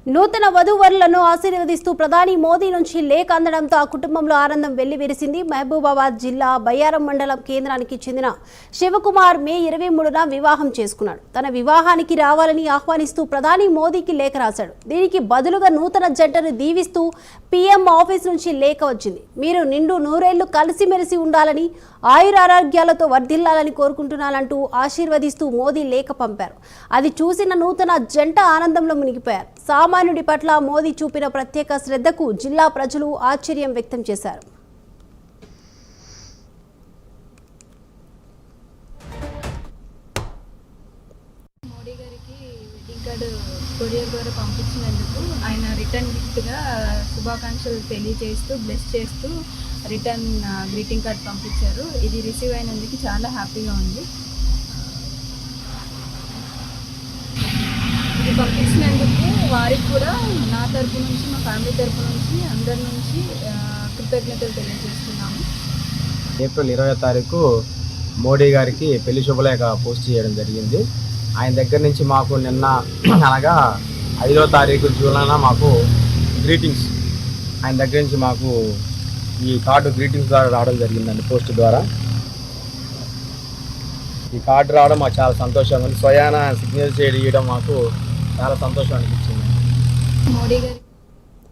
నూతన వధూవరులను ఆశీర్వదిస్తూ ప్రధాని మోదీ నుంచి లేఖ అందడంతో ఆ కుటుంబంలో ఆనందం వెల్లివిరిసింది. మహబూబాబాద్ జిల్లా బయ్యారం మండలం కేంద్రానికి చెందిన శివకుమార్ మే 23న వివాహం చేసుకున్నాడు. తన వివాహానికి రావాలని ఆహ్వానిస్తూ ప్రధాని మోదీకి లేఖ రాశాడు. దీనికి బదులుగా నూతన జంటను దీవిస్తూ పీఎం ఆఫీస్ నుంచి లేఖ వచ్చింది. మీరు నిండు నూరేళ్లు కలిసిమెలిసి ఉండాలని, ఆయురారోగ్యాలతో వర్ధిల్లాలని కోరుకుంటున్నానంటూ ఆశీర్వదిస్తూ మోదీ లేఖ పంపారు. అది చూసిన నూతన జంట ఆనందంలో మునిగిపోయారు. సామాన్యుడి పట్ల మోదీ చూపిన ప్రత్యేక శ్రద్ధకు జిల్లా ప్రజలు ఆశ్చర్యం వ్యక్తం చేశారు. మోడీ గారికి వెడ్డింగ్ కార్డు కొరియర్ ద్వారా పంపించినందుకు ఆయన రిటర్న్ గిఫ్ట్గా శుభాకాంక్షలు తెలియజేస్తూ బ్లెస్ చేస్తూ రిటర్న్ గ్రీటింగ్ కార్డ్ పంపించారు. ఇది రిసీవ్ అయినందుకు చాలా హ్యాపీగా ఉంది. ఇది పంపించినందుకు వారికి కూడా నా తరపు నుంచి, మా ఫ్యామిలీ తరపు నుంచి, అందరి నుంచి కృతజ్ఞతలు తెలియజేస్తున్నాము. ఏప్రిల్ 20వ తారీఖు మోడీ గారికి పెళ్లి శుభలేఖ పోస్ట్ చేయడం జరిగింది. ఆయన దగ్గర నుంచి మాకు నిన్న అనగా 5వ తారీఖు జూలైన మాకు గ్రీటింగ్స్ ఆయన దగ్గర నుంచి మాకు ఈ కార్డు గ్రీటింగ్స్ ద్వారా రావడం జరిగిందండి. పోస్ట్ ద్వారా ఈ కార్డు రావడం మాకు చాలా సంతోషంగా ఉంది. స్వయాన సిగ్నేచర్ చేయడం మాకు చాలా సంతోషం అనిపించింది. మోడీ గారికి